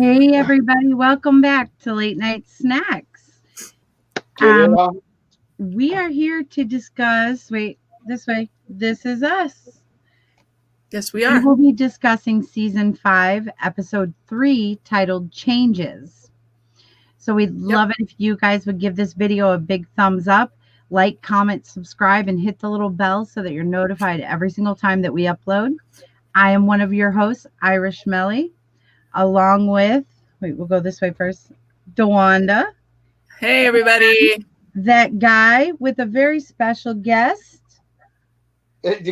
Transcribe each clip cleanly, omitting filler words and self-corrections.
Hey everybody, welcome back to Late Night Snacks. We are here to discuss, this way, This Is Us. Yes, we We are. will be discussing season 5, episode 3, titled Changes. So we'd love it if you guys would give this video a big thumbs up, like, comment, subscribe, and hit the little bell so that you're notified every single time that we upload. I am one of your hosts, Irish Melly, along with, we'll go this way first, Dawanda. Hey, everybody. That guy with a very special guest. It's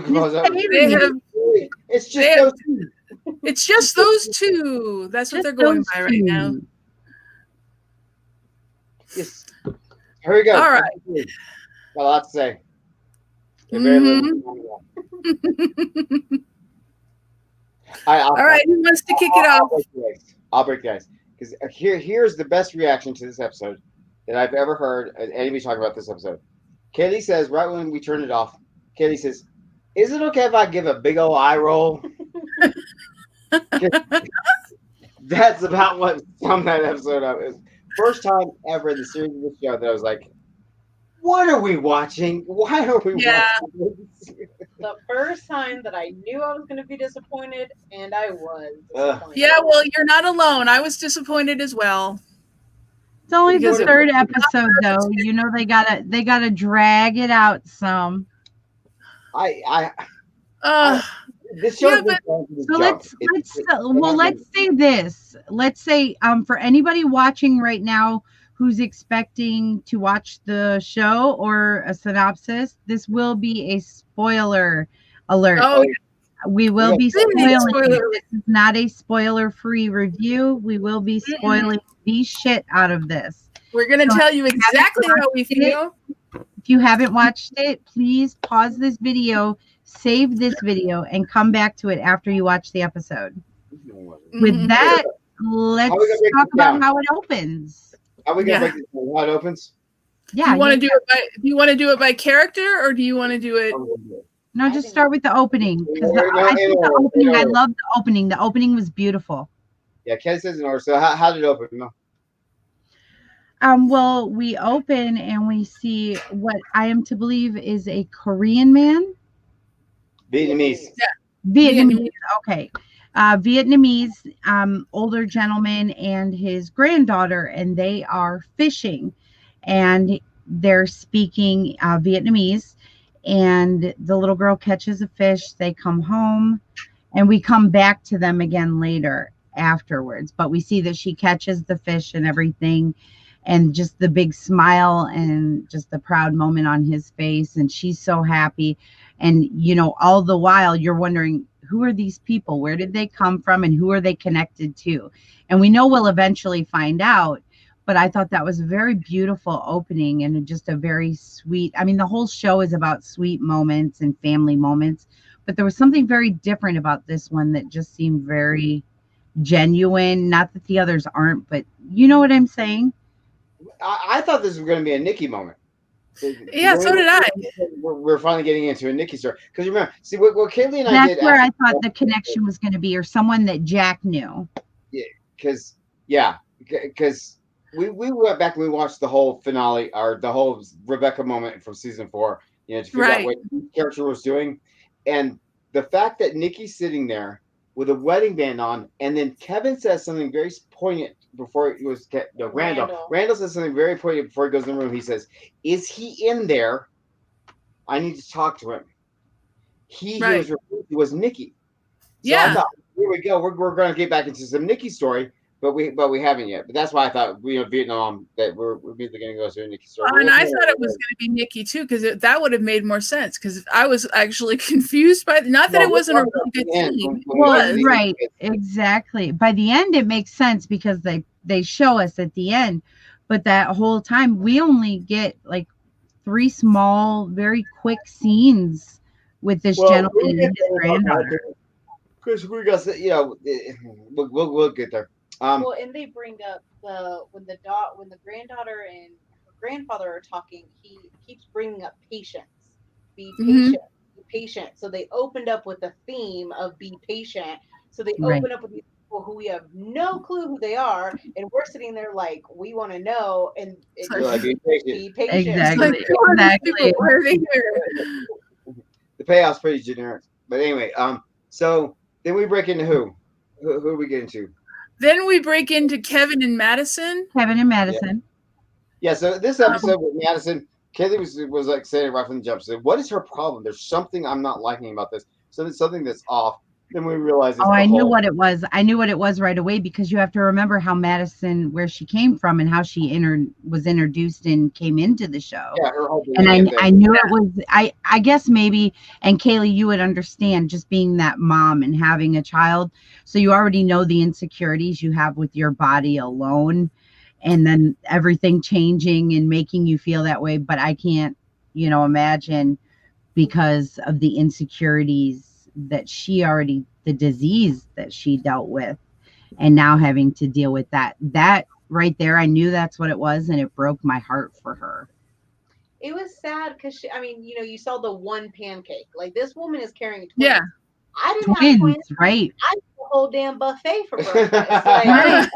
just those two. That's what they're going by right now. Yes. Here we go. All right. Got a lot to say. All right. Who wants to kick it off? I'll break the ice. Because here's the best reaction to this episode that I've ever heard anybody talk about this episode. Kaylee says, right when we turn it off, Kaylee says, "Is it okay if I give a big old eye roll?" That's about what summed that episode up. It was first time ever in the series of the show that I was like, what are we watching? Why are we watching this? The first time that I knew I was going to be disappointed, and I was disappointed. Yeah, well, you're not alone. I was disappointed as well. It's only the third episode, though. You know they gotta drag it out some. This show let's say this. Let's say for anybody watching right now who's expecting to watch the show or a synopsis, this will be a spoiler alert. Oh, we will be spoiling. This is not a spoiler-free review. We will be spoiling the shit out of this. We're going to tell you exactly how we feel. If you haven't watched it, please pause this video, save this video, and come back to it after you watch the episode. With that, let's talk about how it opens. How are we going to break this down? How it opens? Yeah. Do you want to do it by character, or do you want to do it? No, just start with the opening. I love the opening. The opening was beautiful. Yeah, Ken says in order. So how did it open? No. Well, we open and we see what I am to believe is a Korean man. Vietnamese. Yeah. Vietnamese. Okay. Vietnamese, older gentleman and his granddaughter, and they are fishing, and they're speaking Vietnamese. And the little girl catches a fish. They come home, and we come back to them again later afterwards. But we see that she catches the fish and everything, and just the big smile and just the proud moment on his face. And she's so happy. And, all the while you're wondering, who are these people? Where did they come from? And who are they connected to? And we know we'll eventually find out. But I thought that was a very beautiful opening and just a very sweet. I mean, the whole show is about sweet moments and family moments. But there was something very different about this one that just seemed very genuine. Not that the others aren't, but you know what I'm saying? I thought this was going to be a Nikki moment. Yeah, so did I. We're finally getting into a Nikki story. Because remember, see, what Kaylee and I did. That's where I thought the connection was going to be, or someone that Jack knew. Yeah, because we went back and we watched the whole finale, or the whole Rebecca moment from season 4, to figure out what each character was doing. And the fact that Nikki's sitting there with a wedding band on, and then Kevin says something very poignant before it was Randall. Randall says something very poignant before he goes in the room. He says, "Is he in there? I need to talk to him." He was Nikki. So I thought, here we go. We're going to get back into some Nikki story, but we haven't yet. But that's why I thought Vietnam, that we're immediately going to go to a Nikki story. And I thought it was going to be Nikki too, because that would have made more sense. Because I was actually confused by not that it wasn't a really good scene. Well, right, exactly. By the end, it makes sense because they show us at the end, but that whole time we only get like 3 small, very quick scenes with this gentleman and his granddaughter. Because we got, we'll get there. Well, and they bring up when the granddaughter and her grandfather are talking, he keeps bringing up patience. Be patient. Be patient. So they opened up with the theme of be patient. So they open up with these people who we have no clue who they are, and we're sitting there like we want to know, and like, be patient. Exactly. Like, who are these people? Why are they here? The payoff's pretty generic, but anyway, so then we break into who do we get into? Then we break into Kevin and Madison. Kevin and Madison. Yeah, so this episode with Madison, Kaylee was like saying right from the jump, said, what is her problem? There's something I'm not liking about this. So there's something that's off. Then we realize I knew what it was. I knew what it was right away, because you have to remember how Madison, where she came from and how she was introduced and came into the show. Yeah, her whole and I knew it was, I guess maybe, and Kaylee, you would understand just being that mom and having a child. So you already know the insecurities you have with your body alone, and then everything changing and making you feel that way. But I can't, imagine, because of the insecurities that she already, the disease that she dealt with, and now having to deal with that right there, I knew that's what it was, and it broke my heart for her. It was sad because you saw the one pancake. Like, this woman is carrying twins. Yeah. I didn't have twins, right? I did the whole damn buffet for breakfast. Like,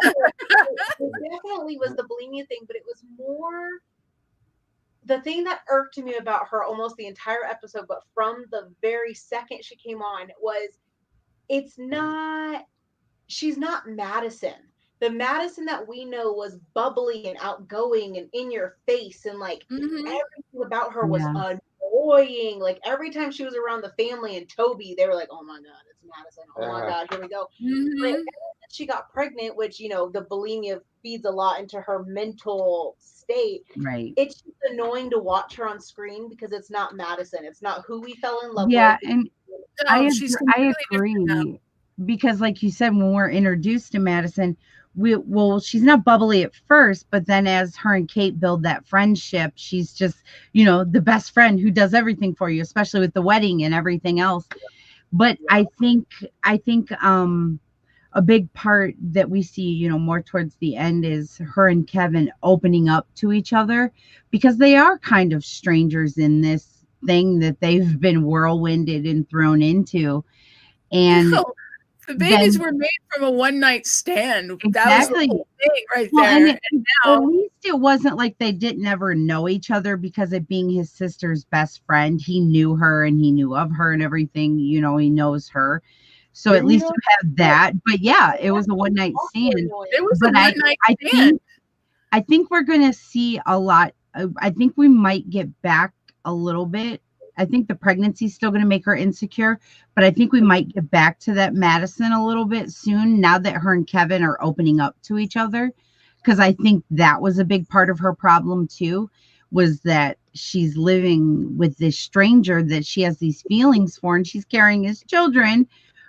it definitely was the bulimia thing, but it was more the thing that irked me about her almost the entire episode, but from the very second she came on, was she's not Madison. The Madison that we know was bubbly and outgoing and in your face, and like everything about her was annoying. Like, every time she was around the family and Toby, they were like, oh my God, it's Madison. Oh my God, here we go. But she got pregnant, which, the bulimia feeds a lot into her mental state. Right. It's just annoying to watch her on screen because it's not Madison. It's not who we fell in love with. Yeah, and I really agree. Because like you said, when we're introduced to Madison, she's not bubbly at first, but then as her and Kate build that friendship, she's just, the best friend who does everything for you, especially with the wedding and everything else. But I think a big part that we see, more towards the end, is her and Kevin opening up to each other, because they are kind of strangers in this thing that they've been whirlwinded and thrown into. And the babies were made from a one-night stand. Exactly. That was the whole thing right there. And now, at least it wasn't like they didn't ever know each other, because of being his sister's best friend. He knew her and he knew of her and everything. He knows her. So at least you have that. But yeah, it was a one-night stand. It was a one-night stand. I think we're going to see a lot. I think we might get back a little bit. I think the pregnancy is still going to make her insecure, but I think we might get back to that Madison a little bit soon, now that her and Kevin are opening up to each other. Because I think that was a big part of her problem too, was that she's living with this stranger that she has these feelings for, and she's carrying his children,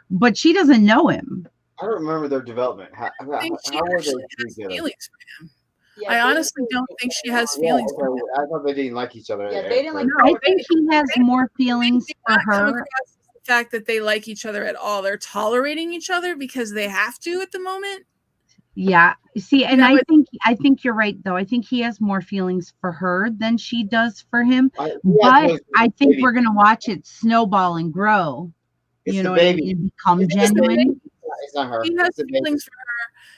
but she doesn't know him. I don't remember their development. How were they feelings for him? Yeah, I honestly don't think she has feelings for him. I thought they didn't like each other. Yeah, they didn't like. I think he has more feelings for her. The fact that they like each other at all, they're tolerating each other because they have to at the moment. Yeah, see, and I think you're right though. I think he has more feelings for her than she does for him. But I think we're gonna watch it snowball and grow. It's what I mean? Become genuine. It's not her. He has feelings for her.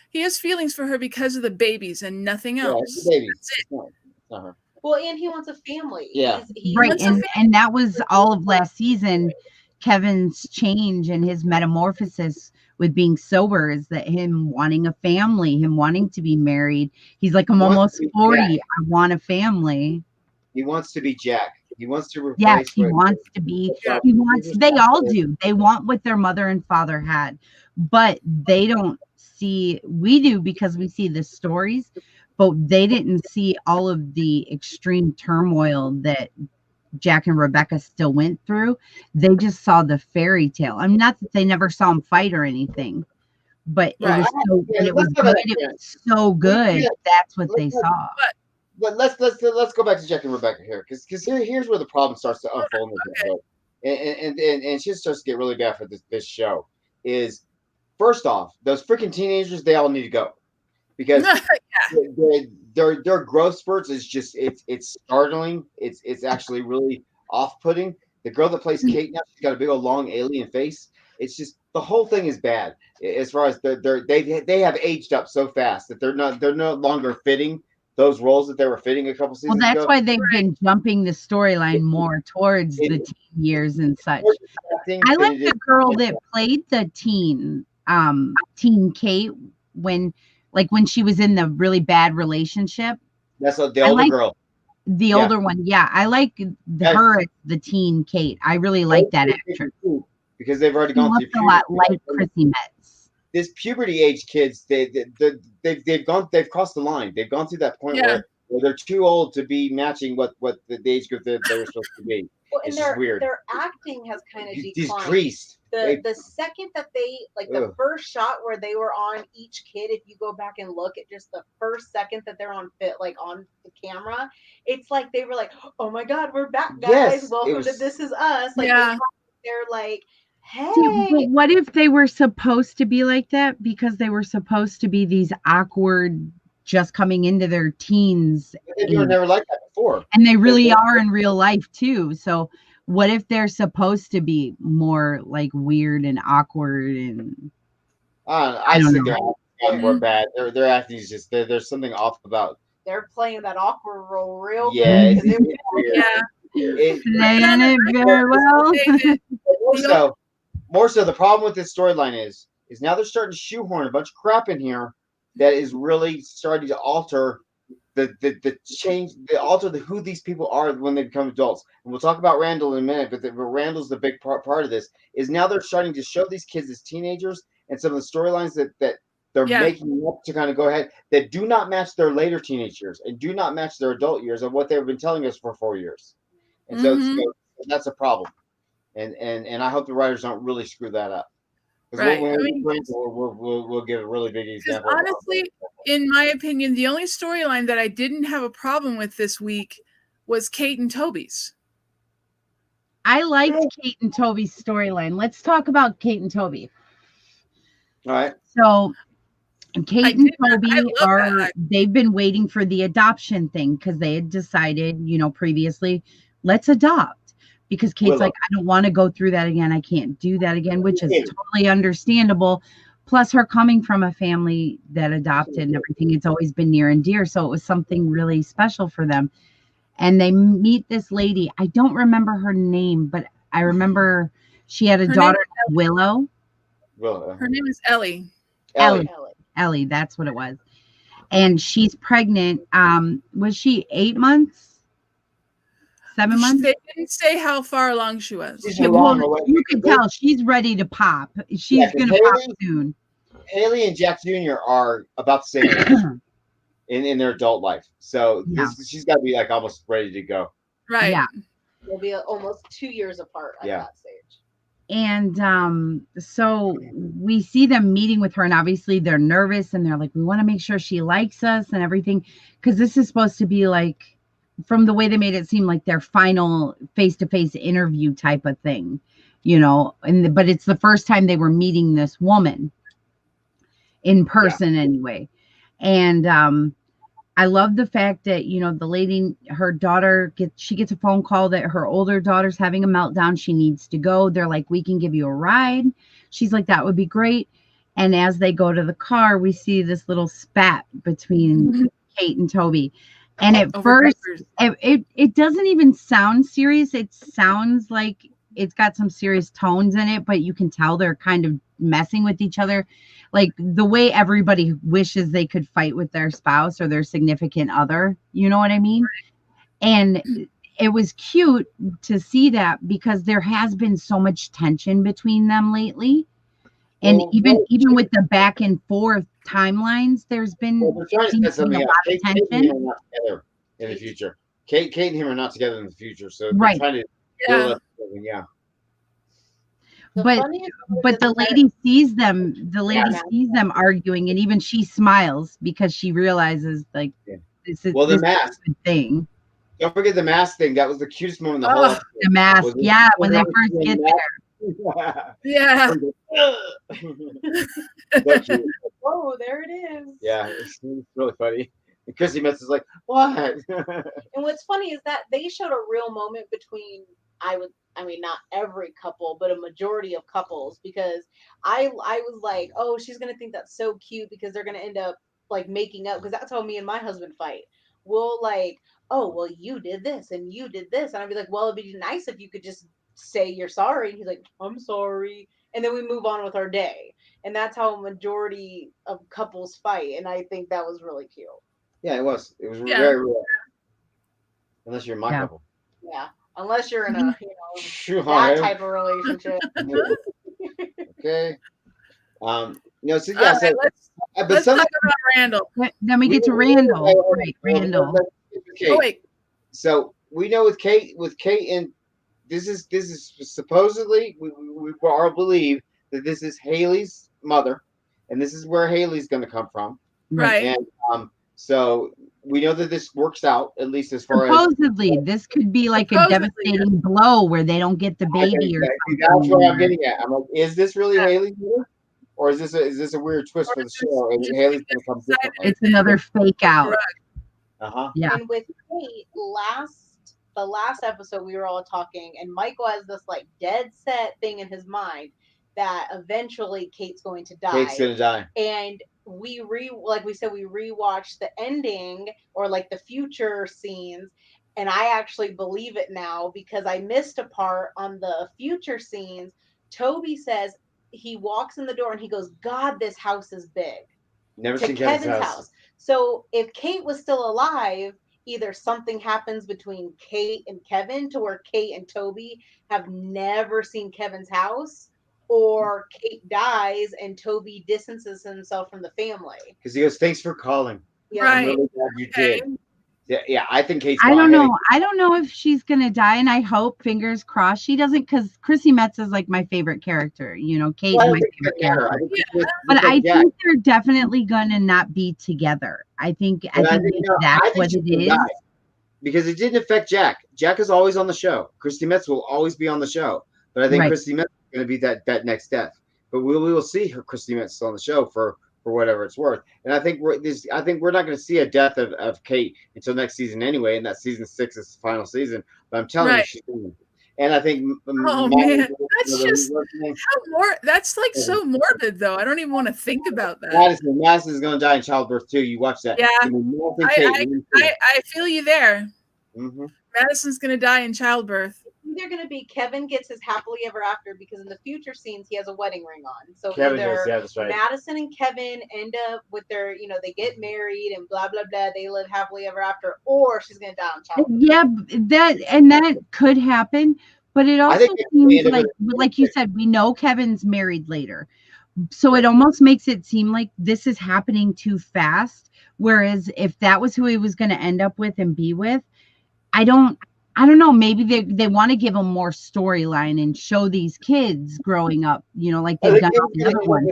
He has feelings for her because of the babies and nothing else. Yeah, it's not her. Well, and he wants a family. Yeah, right. And that was all of last season. Kevin's change and his metamorphosis with being sober is that him wanting a family, him wanting to be married. He's like, I'm almost 40. I want a family. He wants to be Jack. He wants to replace. Yes, he wants to be. He wants. They all do. They want what their mother and father had, but they don't see. We do, because we see the stories, but they didn't see all of the extreme turmoil that Jack and Rebecca still went through. They just saw the fairy tale. I'm not that they never saw him fight or anything, but it was so. It was good. It was so good. That's what they saw. But let's go back to Jack and Rebecca here, because here's where the problem starts to unfold, and shit starts to get really bad for this show. Is first off, those freaking teenagers, they all need to go, because their growth spurts is just it's startling. It's actually really off-putting. The girl that plays Kate now, she's got a big old long alien face. It's just the whole thing is bad as far as they have aged up so fast that they're no longer fitting those roles that they were fitting a couple seasons Well, that's ago. why they've been jumping the storyline more towards the teen years and such. I like the girl that played the teen Kate when she was in the really bad relationship. That's the older girl. The older one, yeah. I like her as the teen Kate. I really like that actress. Because they've already gone through a lot like Chrissy Metz. This puberty age kids, they've crossed the line. They've gone through that point where they're too old to be matching what the age group that they were supposed to be. Well, and it's weird. Their acting has kind of declined. Decreased. The second that they the first shot where they were on each kid, if you go back and look at just the first second that they're on on the camera, it's like they were like, oh my God, we're back, guys. Yes, welcome to This Is Us. They're like, hey. See, what if they were supposed to be like that because they were supposed to be these awkward, just coming into their teens? They were never like that before. And they really are in real life too. So what if they're supposed to be more like weird and awkward and I think they're acting more bad. Their acting is just there's something off about. They're playing that awkward role real good. Playing it very well. More so, the problem with this storyline is now they're starting to shoehorn a bunch of crap in here that is really starting to alter the change, alter who these people are when they become adults. And we'll talk about Randall in a minute, but Randall's the big part of this. Is now they're starting to show these kids as teenagers and some of the storylines that they're making up to kind of go ahead that do not match their later teenage years and do not match their adult years of what they've been telling us for 4 years. And so that's a problem. And I hope the writers don't really screw that up. Right. We'll give a really big example. Honestly, in my opinion, the only storyline that I didn't have a problem with this week was Kate and Toby's. I liked Kate and Toby's storyline. Let's talk about Kate and Toby. All right. So Kate and Toby they've been waiting for the adoption thing because they had decided, previously, let's adopt. Because Kate's like, I don't want to go through that again. I can't do that again, which is totally understandable. Plus, her coming from a family that adopted and everything, it's always been near and dear. So it was something really special for them. And they meet this lady. I don't remember her name, but I remember she had a daughter named Willow. Her name is Ellie. Ellie, that's what it was. And she's pregnant. Was she 8 months? 7 months? They didn't say how far along she was. You could tell she's ready to pop. She's going to pop soon. Haley and Jack Jr. are about the same age in their adult life. So she's got to be like almost ready to go. Right. Yeah. They'll be almost 2 years apart at that stage. And so we see them meeting with her, and obviously they're nervous and they're like, we want to make sure she likes us and everything. Because this is supposed to be like, from the way they made it seem like their final face-to-face interview type of thing, but it's the first time they were meeting this woman in person anyway. And I love the fact that, the lady, her daughter gets a phone call that her older daughter's having a meltdown. She needs to go. They're like, we can give you a ride. She's like, that would be great. And as they go to the car, we see this little spat between Kate and Toby. And at first, it doesn't even sound serious. It sounds like it's got some serious tones in it, but you can tell they're kind of messing with each other. Like the way everybody wishes they could fight with their spouse or their significant other. You know what I mean? And it was cute to see that because there has been so much tension between them lately. And even with the back and forth timelines, there's been a lot of tension. Together in the future. Kate and him are not together in the future, so right. Trying to But the lady sees them. The lady sees them arguing, and even she smiles because she realizes this is the mask thing. Don't forget the mask thing. That was the cutest moment in the whole episode. The mask, when they first get there. Yeah. Oh, there it is. Yeah, it's really funny. And Chrissy Metz is like, what? And what's funny is that they showed a real moment between I mean, not every couple, but a majority of couples, because I was like, oh, she's gonna think that's so cute because they're gonna end up like making up, because that's how me and my husband fight. We'll like, oh, well, you did this and you did this, and I'd be like, well, it'd be nice if you could just say you're sorry. And he's like, I'm sorry, and then we move on with our day. And that's how a majority of couples fight, and I think that was really cute. Yeah, it was very real. Unless you're in my couple. Yeah, unless you're in a that type of relationship. Okay. So yeah. So let's talk about Randall. Then we get to Randall. Right, Randall. Oh wait. So we know with Kate, and this is supposedly we all believe that this is Haley's mother, and this is where Haley's going to come from. Right. And so we know that this works out, at least as far supposedly, this could be like a devastating blow where they don't get the baby or something. That's what I'm getting at. I'm like, is this really Haley's mother? Or is this a weird twist for the show? And Haley's going to come different. It's another fake out. Yeah. And with Kate, the last episode, we were all talking, and Michael has this like dead set thing in his mind that eventually Kate's going to die. Kate's going to die. And like we said, we rewatched the ending or like the future scenes, and I actually believe it now because I missed a part on the future scenes. Toby says he walks in the door and he goes, God, this house is big. Never to seen Kevin's house. So if Kate was still alive, either something happens between Kate and Kevin to where Kate and Toby have never seen Kevin's house, or Kate dies and Toby distances himself from the family. Because he goes, thanks for calling. Yeah. Right. I'm really glad you did. Yeah, I think Kate's I don't know. I don't know if she's gonna die, and I hope, fingers crossed, she doesn't, because Chrissy Metz is like my favorite character. Kate's my favorite character. But I think they're definitely gonna not be together. I think that's what it is. Because it didn't affect Jack. Jack is always on the show. Chrissy Metz will always be on the show. But I think Chrissy Metz is going to be that next death. But we will see her Chrissy Metz on the show for whatever it's worth. And I think we're not going to see a death of Kate until next season anyway. And that season 6 is the final season. But I'm telling you, she's going to. And I think man, that's just that's like so morbid though. I don't even want to think about that. Madison is going to die in childbirth too. You watch that. Yeah, I feel you there. Mm-hmm. Madison's going to die in childbirth. Either going to be Kevin gets his happily ever after, because in the future scenes he has a wedding ring on. So Kevin either that's right. Madison and Kevin end up with their, they get married and blah blah blah. They live happily ever after, or she's going to die in childbirth. Yeah, that could happen, but it also seems like you said, we know Kevin's married later, so it almost makes it seem like this is happening too fast. Whereas if that was who he was going to end up with and be with, I don't know. Maybe they want to give them more storyline and show these kids growing up, like they've done on the other one.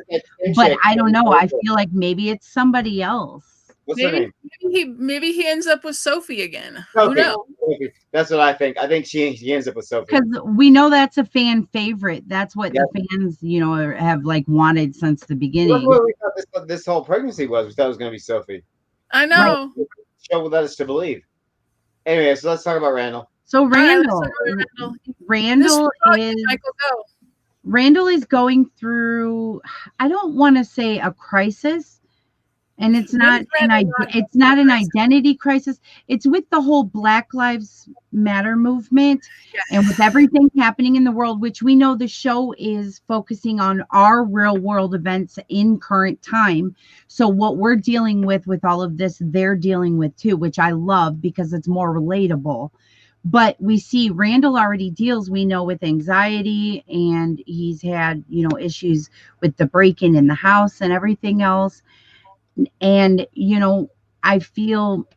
But I don't know. I feel like maybe it's somebody else. What's her name? Maybe he ends up with Sophie again. Who knows? That's what I think. I think she ends up with Sophie. Because we know that's a fan favorite. That's what the fans, have like wanted since the beginning. That's what we thought this whole pregnancy was. We thought it was going to be Sophie. I know. Right. The show will let us to believe. Anyway, so let's talk about Randall. So Randall is going through, I don't want to say a crisis, and it's not an identity crisis. It's with the whole Black Lives Matter movement, and with everything happening in the world, which we know the show is focusing on our real world events in current time. So what we're dealing with all of this, they're dealing with too, which I love because it's more relatable. But we see Randall already deals, we know, with anxiety, and he's had, issues with the break-in in the house and everything else. And, I feel,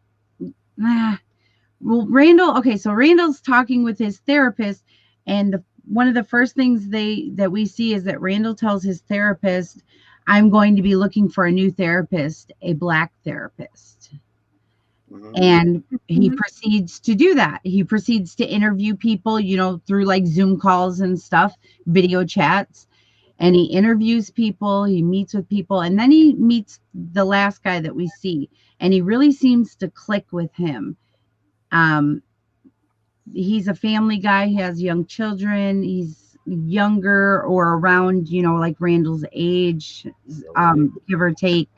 Randall's talking with his therapist, and one of the first things that we see is that Randall tells his therapist, I'm going to be looking for a new therapist, a Black therapist. And he proceeds to do that. He proceeds to interview people, through like Zoom calls and stuff, video chats. And he interviews people, he meets with people, and then he meets the last guy that we see. And he really seems to click with him. he's a family guy. He has young children. He's younger or around, like Randall's age, give or take.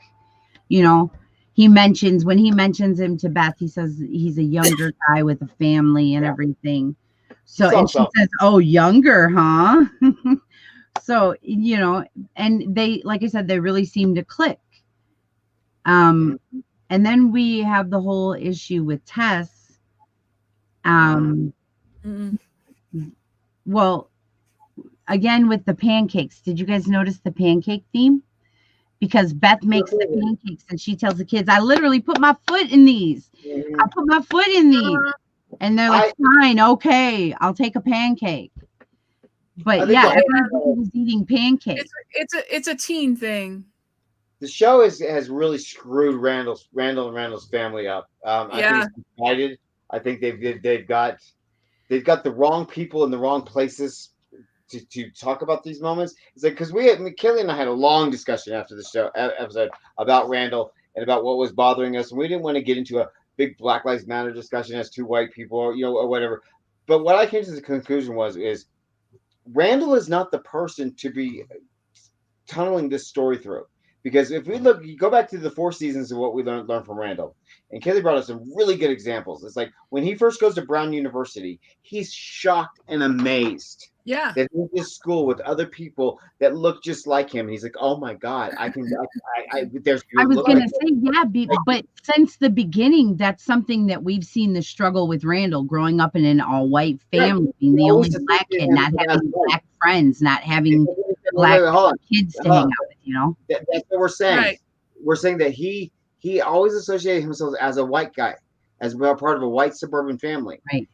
When he mentions him to Beth, he says he's a younger guy with a family and everything. So, and she says, "Oh, younger, huh?" So, and they, like I said, they really seem to click. And then we have the whole issue with Tess. Well, again, with the pancakes, did you guys notice the pancake theme? Because Beth makes the pancakes and she tells the kids, I literally put my foot in these. I put my foot in these. And they're like, fine, okay, I'll take a pancake. But yeah, everybody was eating pancakes. It's a teen thing. The show has really screwed Randall and Randall's family up. I think it's divided. I think they've got the wrong people in the wrong places to talk about these moments. It's like, because Kelly and I had a long discussion after the show episode about Randall and about what was bothering us, and we didn't want to get into a big Black Lives Matter discussion as two white people, or whatever. But what I came to the conclusion is Randall is not the person to be tunneling this story through. Because if we you go back to the 4 seasons of what we learned from Randall, and Kelly brought us some really good examples. It's like when he first goes to Brown University, he's shocked and amazed. Yeah. That he's in school with other people that look just like him. And he's like, oh my God, I was going to say, but since the beginning, that's something that we've seen the struggle with Randall growing up in an all-white family, being the only Black kid, not having Black friends, not having Black kids to hang out with, That's what we're saying. Right. We're saying that he always associated himself as a white guy, as part of a white suburban family. Right.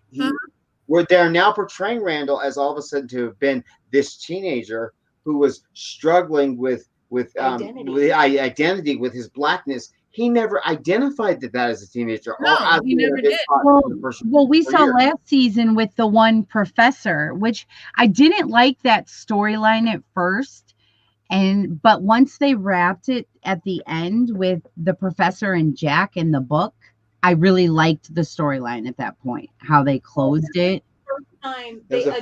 Where they're now portraying Randall as all of a sudden to have been this teenager who was struggling with identity, with his Blackness. He never identified that as a teenager. No, he never did. Well, we saw last season with the one professor, which I didn't like that storyline at first. But once they wrapped it at the end with the professor and Jack in the book, I really liked the storyline at that point, how they closed it.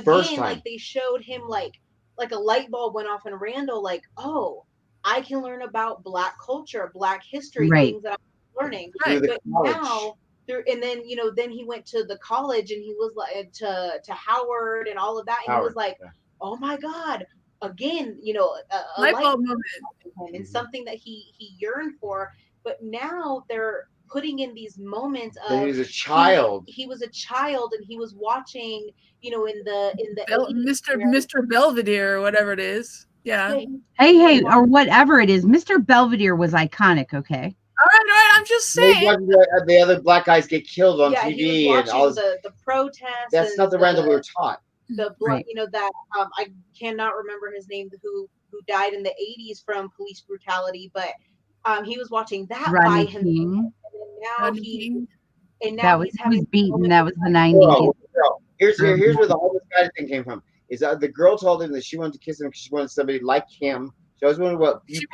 First time they showed him like a light bulb went off in Randall, like, oh, I can learn about Black culture, Black history, things that I'm learning. Right. But now, and then then he went to the college and he was like to Howard and all of that, and he was like, oh my God, again, a light bulb moment and something that he yearned for. But now they're putting in these moments of he was a child. He was a child, and he was watching, in the Mr. Belvedere or whatever it is. Yeah. Hey, or whatever it is. Mr. Belvedere was iconic. Okay. All right. I'm just saying. The other Black guys get killed on TV and all the protests. That's not the Randall we were taught. The that I cannot remember his name, who died in the 80s from police brutality, but he was watching that by himself. And now he's having beaten. That was the 90s. Here's where the whole guy thing came from. Is that the girl told him that she wanted to kiss him because she wanted somebody like him. She always wondered what she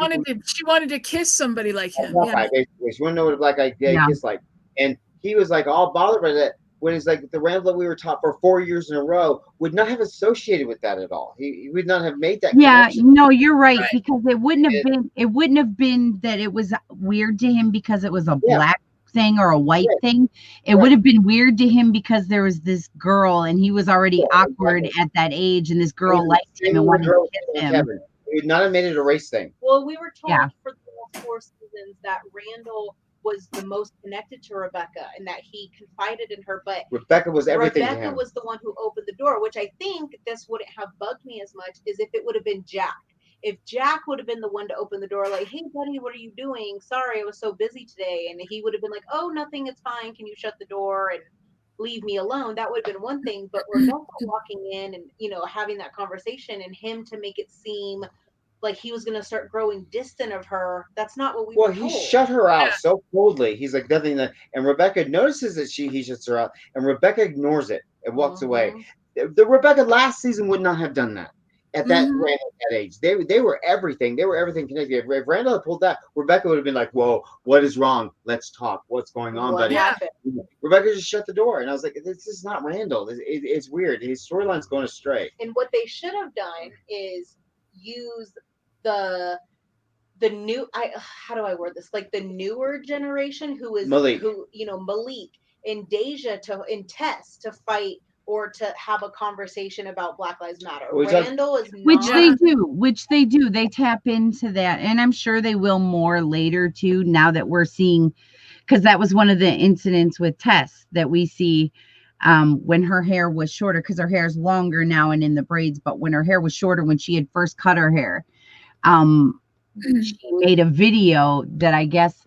wanted to kiss somebody like him. Basically, she wanted to know what a Black guy kiss like, and he was like all bothered by that. When it's like the Randall that we were taught for 4 years in a row would not have associated with that at all. He would not have made that. Connection. No, you're right, because it wouldn't have been that it was weird to him because it was a Black thing or a white thing. It would have been weird to him because there was this girl and he was already awkward at that age, and this girl liked him and wanted to kiss him. He would not have made it a race thing. Well, we were told for the last 4 seasons that Randall was the most connected to Rebecca and that he confided in her, but Rebecca was everything to him. Rebecca was the one who opened the door, which I think this wouldn't have bugged me as much as if it would have been Jack. If Jack would have been the one to open the door, like, hey buddy, what are you doing? Sorry, I was so busy today. And he would have been like, oh, nothing, it's fine. Can you shut the door and leave me alone? That would have been one thing. But Rebecca walking in and, having that conversation, and him to make it seem like he was going to start growing distant of her. That's not what we were told. Well, he shut her out so coldly. He's like, nothing. And Rebecca notices that he shuts her out, and Rebecca ignores it and walks away. The Rebecca last season would not have done that. at that age. They were everything. They were everything connected. If Randall had pulled that, Rebecca would have been like, "Whoa, what is wrong? Let's talk. What's going on, buddy?" Rebecca just shut the door, and I was like, "This is not Randall. It's weird. His storyline's going astray." And what they should have done is use the new how do I word this? Like the newer generation who is Malik. Malik and Deja and Tess to fight or to have a conversation about Black Lives Matter. Randall is not. Which they do. They tap into that. And I'm sure they will more later too, now that we're seeing, because that was one of the incidents with Tess that we see when her hair was shorter, because her hair is longer now and in the braids, but when her hair was shorter, when she had first cut her hair, she made a video that I guess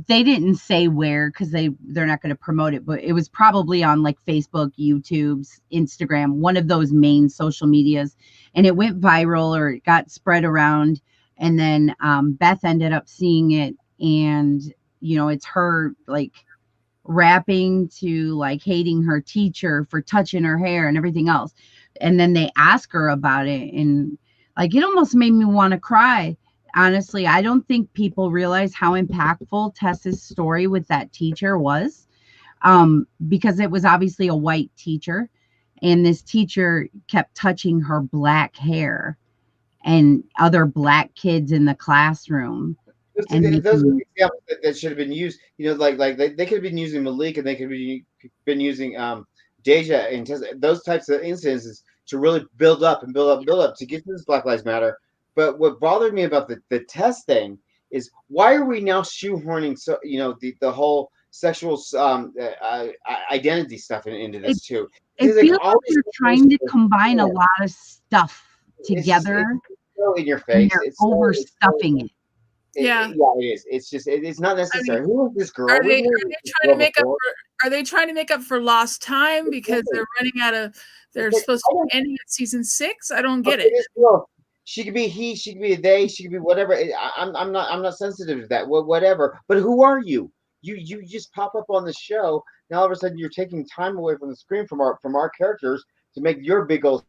they didn't say where, because they're not going to promote it, but it was probably on like Facebook, YouTube's, Instagram, one of those main social medias, and it went viral or it got spread around. And then Beth ended up seeing it, and it's her like rapping to like hating her teacher for touching her hair and everything else. And then they ask her about it, and like it almost made me want to cry. Honestly, I don't think people realize how impactful Tess's story with that teacher was, because it was obviously a white teacher, and this teacher kept touching her black hair and other black kids in the classroom. Those are examples that should have been used. Like they could have been using Malik, and they could have been using Deja and Tessa, those types of incidences to really build up to get to this Black Lives Matter. But what bothered me about the Tess thing is, why are we now shoehorning the whole sexual identity stuff into this too? It feels like you're trying to combine a lot of stuff together. It's so in your face. It's overstuffing it. Yeah, it is. It's just it's not necessary. Who is this girl? Are they trying to make up for? Are they trying to make up for lost time because they're running out of? They're supposed to be ending at season 6. I don't get it. She could be he, she could be a they, she could be whatever. I'm not sensitive to that. Whatever. But who are you? You just pop up on the show. Now all of a sudden you're taking time away from the screen from our characters to make your big old.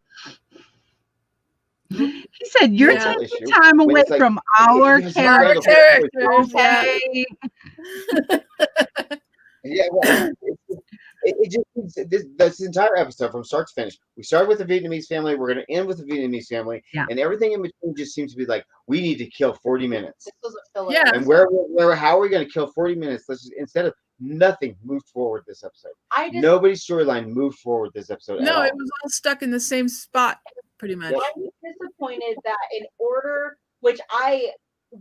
He said you're taking time away from our characters. Okay. Yeah. Well, it just this entire episode from start to finish. We started with the Vietnamese family. We're going to end with the Vietnamese family, and everything in between just seems to be like, we need to kill 40 minutes. Yeah. And how are we going to kill 40 minutes? Let's just, instead of nothing moved forward this episode. Nobody's storyline moved forward this episode. No, it was all stuck in the same spot, pretty much. I'm disappointed that in order, which I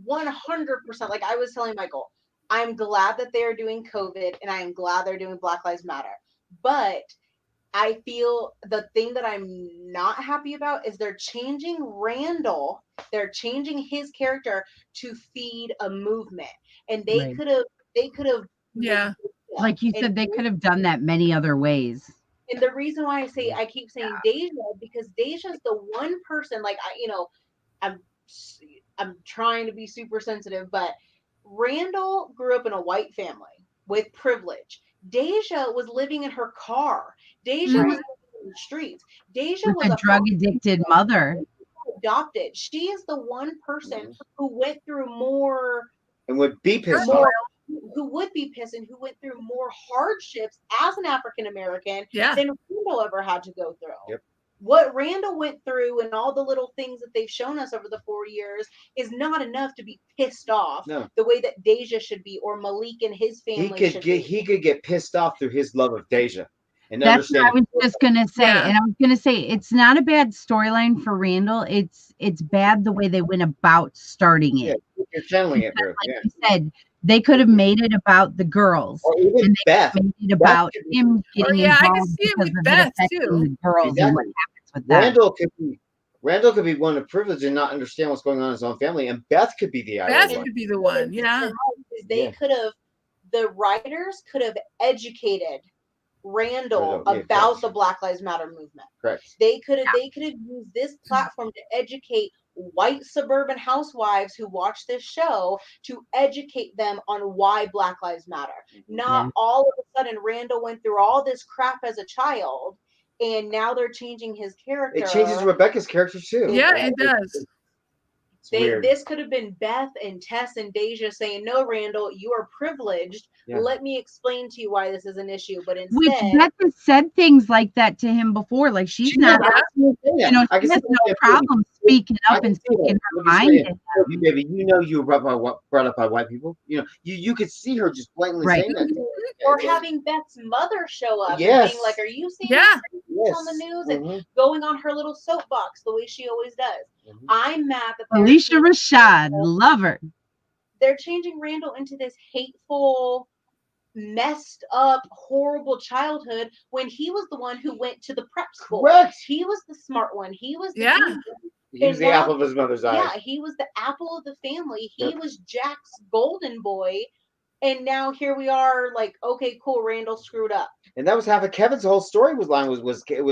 100%, like I was telling Michael, I'm glad that they are doing COVID, and I am glad they're doing Black Lives Matter. But I feel the thing that I'm not happy about is they're changing Randall. They're changing his character to feed a movement, and they could have. Yeah, like you said, they could have done that many other ways. And the reason why I keep saying Deja, because Deja's the one person. Like I'm trying to be super sensitive, but Randall grew up in a white family with privilege. Deja was living in her car. Deja was in the streets. Deja was a drug-addicted mother. Adopted. She is the one person who went through more and would be pissed off. Who would be pissed and who went through more hardships as an African American than Randall ever had to go through. Yep. What Randall went through and all the little things that they've shown us over the 4 years is not enough to be pissed off the way that Deja should be, or Malik and his family He could get pissed off through his love of Deja. And that's what I was just gonna say. And I was gonna say it's not a bad storyline for Randall. It's bad the way they went about starting it. Yeah, you're channeling it, bro. Like you said, they could have made it about the girls, or even Beth. Made it about him getting involved. I can see it with Beth too. The girls and what happens with that. Randall could be one of privilege and not understand what's going on in his own family, and Beth could be the could be the one. Yeah, the writers could have educated Randall about the Black Lives Matter movement. Correct. They could have used this platform to educate white suburban housewives who watch this show, to educate them on why Black Lives Matter. Not all of a sudden Randall went through all this crap as a child, and now they're changing his character. It changes Rebecca's character too. Yeah, it does. This could have been Beth and Tess and Deja saying, "No, Randall, you are privileged. Yeah. Let me explain to you why this is an issue." But instead, which Beth has said things like that to him before. Like she's not, she has no problem speaking up and speaking her mind. Baby, you know you were brought up by white people. You know, you could see her just blatantly saying that. Or having Beth's mother show up and being like, "Are you seeing on the news?" And going on her little soapbox the way she always does. I'm mad that Alicia Rashad, love her. They're changing Randall into this hateful, messed up, horrible childhood when he was the one who went to the prep school. Correct. He was the smart one. He was the he was the apple of his mother's eye. Yeah, he was the apple of the family. He was Jack's golden boy. And now here we are, like, okay, cool, Randall screwed up. And that was half of Kevin's whole story was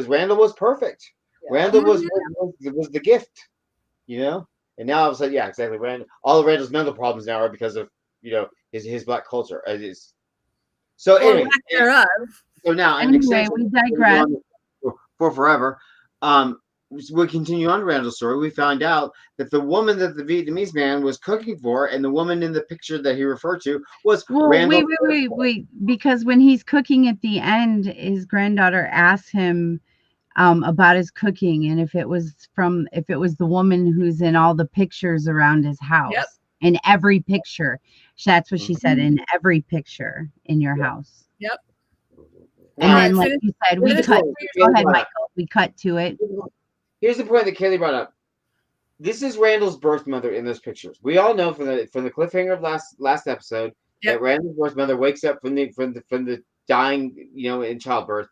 Randall was perfect. Yeah. Randall was the gift. You know, and now all of a sudden, yeah, exactly. All of Randall's mental problems now are because of his black culture. So anyway, so now anyway, we digress for forever. We continue on Randall's story. We found out that the woman that the Vietnamese man was cooking for, and the woman in the picture that he referred to was Randall. Wait, because when he's cooking at the end, his granddaughter asks him about his cooking, and if it was the woman who's in all the pictures around his house. Yep. In every picture, that's what she said. In every picture in your house. Yep. And then, like you said, we cut. Go ahead, Michael. We cut to it. Here's the point that Kaylee brought up. This is Randall's birth mother in those pictures. We all know from the cliffhanger of last episode that Randall's birth mother wakes up from the dying, in childbirth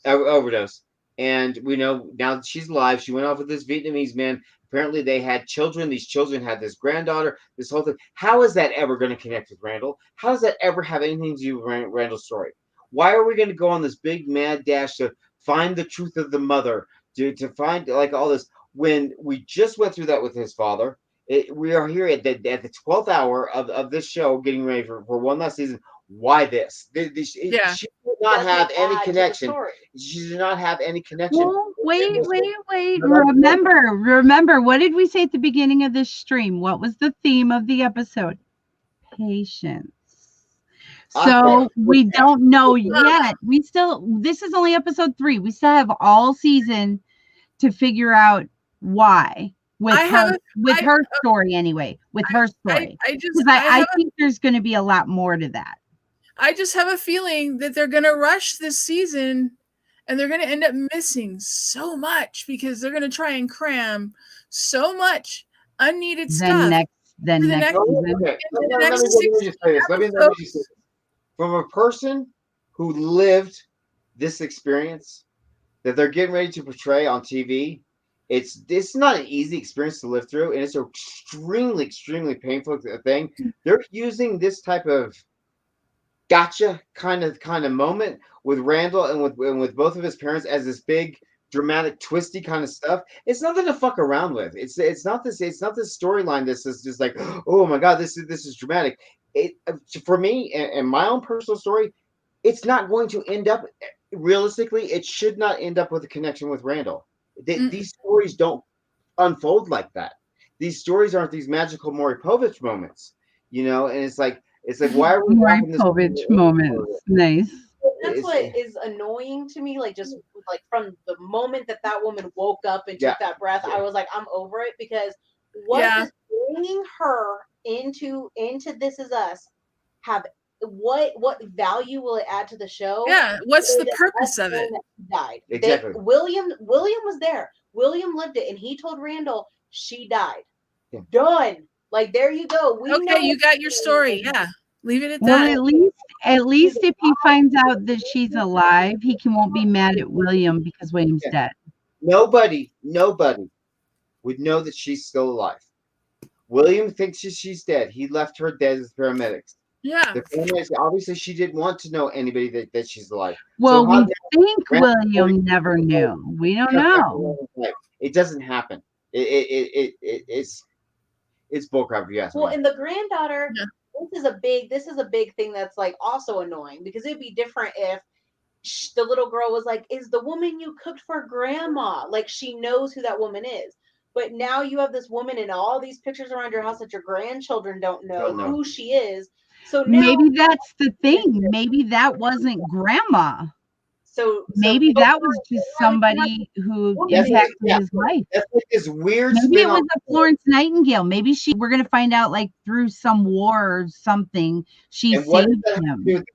overdose. And we know now that she's alive. She went off with this Vietnamese man. Apparently, they had children. These children had this granddaughter. This whole thing. How is that ever going to connect with Randall? How does that ever have anything to do with Randall's story? Why are we going to go on this big mad dash to find the truth of the mother, to find like all this, when we just went through that with his father? We are here at the 12th hour of this show, getting ready for one last season. Why this? She did not have any connection. She did not have any connection. Well, wait. Remember, what did we say at the beginning of this stream? What was the theme of the episode? Patience. So we don't know yet. This is only episode 3. We still have all season to figure out why. With her story anyway. With her story. I think there's going to be a lot more to that. I just have a feeling that they're going to rush this season and they're going to end up missing so much because they're going to try and cram so much unneeded stuff. Let me just say this. From a person who lived this experience that they're getting ready to portray on TV, it's not an easy experience to live through, and it's an extremely, extremely painful thing. They're using this type of gotcha kind of moment with Randall and with both of his parents as this big dramatic twisty kind of stuff. It's nothing to fuck around with. It's not this storyline. This is just like, oh my god, this is dramatic. For me and my own personal story, it's not going to end up realistically. It should not end up with a connection with Randall. These stories don't unfold like that. These stories aren't these magical Maury Povich moments, and it's like why are we Maury Povich moments? Nice. That's what is annoying to me. Like just like from the moment that woman woke up and took that breath, I was like, I'm over it, because what is bringing her into This Is Us what value will it add to the show? Yeah, what's the purpose of it? Died. Exactly. William was there. William lived it, and he told Randall she died. Yeah. Done. Like, there you go. You got your story. Yeah, leave it at that. Well, at least if he finds out that she's alive, he won't be mad at William because William's dead. Nobody would know that she's still alive. William thinks she's dead. He left her dead as paramedics. Yeah. The thing is, obviously, she didn't want to know anybody that she's alive. Well, we think William never knew. We don't know. It doesn't happen. It's bullcrap, if you ask me. Well, and the granddaughter, this is a big thing that's like also annoying, because it'd be different if the little girl was like, is the woman you cooked for grandma? Like, she knows who that woman is. But now you have this woman in all these pictures around your house that your grandchildren don't know who she is. So now, maybe that's the thing. Maybe that wasn't grandma. So maybe that was just somebody who impacted his life. That's like this weird. Maybe it was a Florence Nightingale. Maybe we're gonna find out like through some war or something. She saved him.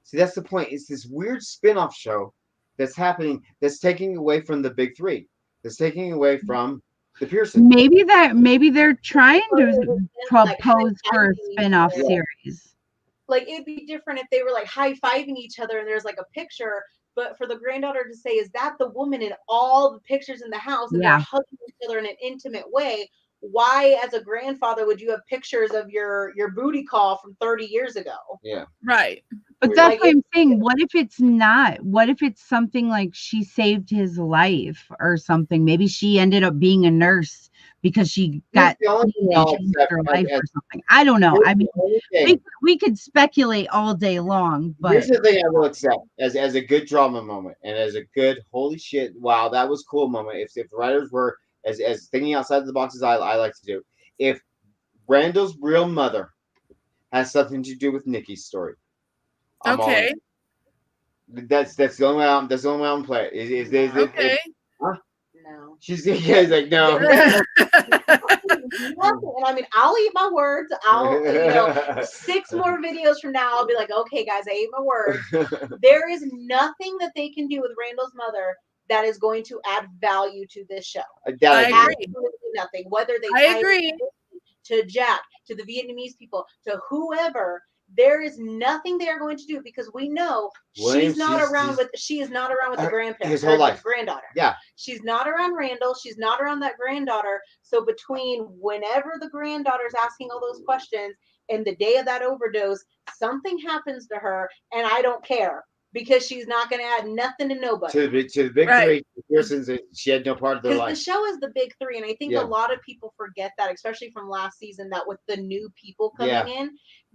See, that's the point. It's this weird spin-off show that's happening. That's taking away from the big three. That's taking away from the Pearson. Maybe they're trying to propose for a spin-off series. Like, it'd be different if they were like high-fiving each other and there's like a picture, but for the granddaughter to say, is that the woman in all the pictures in the house, and they're hugging each other in an intimate way, why as a grandfather would you have pictures of your booty call from 30 years ago? Yeah. Right. But that's what I'm saying. What if it's not? What if it's something like she saved his life or something? Maybe she ended up being a nurse because she got her life or something. I don't know. I mean, we could speculate all day long, but here's the thing I will accept as a good drama moment and as a good holy shit, wow, that was cool moment. If the writers were as thinking outside the box as I like to do, if Randall's real mother has something to do with Nikki's story. Okay. That's the only way I'm going to play it. Okay. No. She's like, no. And I mean, I'll eat my words. I'll 6 more videos from now, I'll be like, okay, guys, I ate my words. There is nothing that they can do with Randall's mother that is going to add value to this show. I agree. Absolutely nothing. Whether they I agree. To Jack, to the Vietnamese people, to whoever, there is nothing they are going to do because we know she is not around with the grandparents. His whole life. Granddaughter. Yeah. She's not around Randall. She's not around that granddaughter. So between whenever the granddaughter's asking all those questions and the day of that overdose, something happens to her, and I don't care. Because she's not going to add nothing to nobody. To the big three, the Pearsons, she had no part of their life. Because the show is the big three, and I think a lot of people forget that, especially from last season, that with the new people coming in,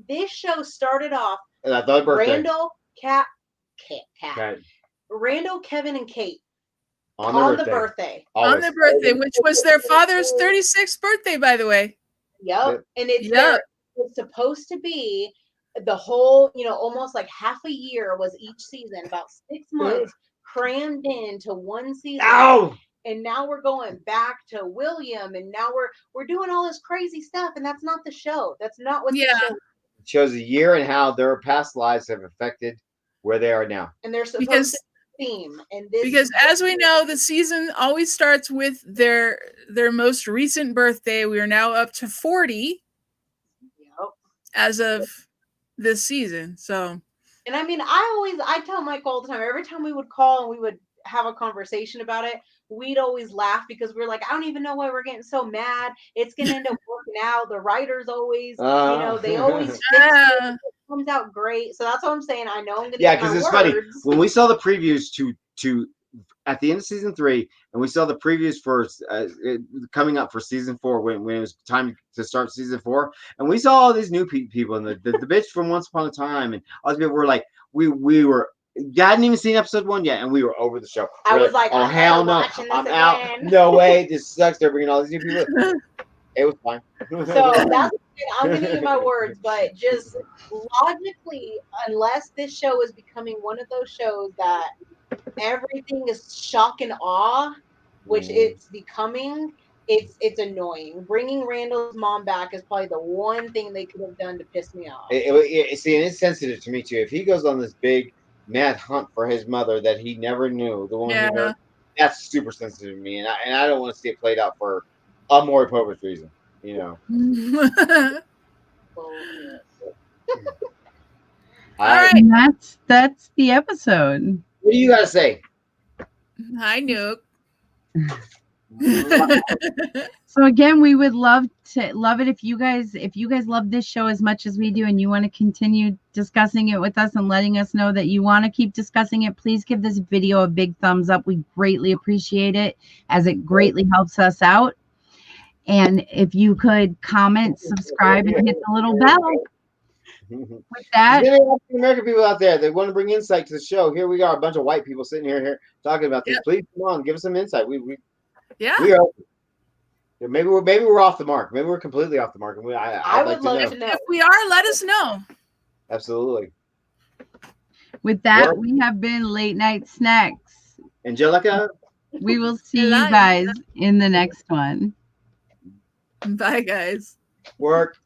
this show started off Randall, Randall, Kevin, and Kate on the birthday. On the birthday, which was their father's 36th birthday, by the way. Yep. And it's supposed to be the whole, almost like half a year was each season, about 6 months crammed into one season. Ow! And now we're going back to William, and now we're doing all this crazy stuff, and that's not the show. That's not what the show is. It shows a year and how their past lives have affected where they are now. And they're supposed to theme. And this because as we know, the season always starts with their most recent birthday. We are now up to 40 as of this season. So, and I mean, I tell Mike all the time, every time we would call and we would have a conversation about it, we'd always laugh because we're like, I don't even know why we're getting so mad. It's gonna end up working out. The writers always, they always fix it. It comes out great. So that's what I'm saying. I know I'm gonna because it's funny when we saw the previews to at the end of season 3, and we saw the previews for coming up for season 4 when it was time to start season 4, and we saw all these new people and the bitch from Once Upon a Time and all these people were like, we were. You hadn't even seen episode 1 yet, and we were over the show. I was like, oh hell no, I'm out. No way, this sucks. They're bringing all these new people. It was fine. So that's I'm gonna eat my words, but just logically, unless this show is becoming one of those shows that everything is shock and awe, which it's becoming, it's annoying. Bringing Randall's mom back is probably the one thing they could have done to piss me off. See, and it's sensitive to me too. If he goes on this big mad hunt for his mother that he never knew, the one he knew, that's super sensitive to me, and I don't want to see it played out for a more Povich reason, All right, and that's the episode. What do you gotta say? Hi, Nuke. So again, we would love it if you guys love this show as much as we do and you want to continue discussing it with us and letting us know that you want to keep discussing it, please give this video a big thumbs up. We greatly appreciate it, as it greatly helps us out. And if you could comment, subscribe, and hit the little bell. With that, American people out there, they want to bring insight to the show. Here we are, a bunch of white people sitting here talking about this. Yep. Please come on, give us some insight. We are. Maybe we're off the mark. Maybe we're completely off the mark. And I would love to know. If we are, let us know. Absolutely. With that, we have been Late Night Snacks. Angelica. We will see you guys in the next one. Bye, guys. Work.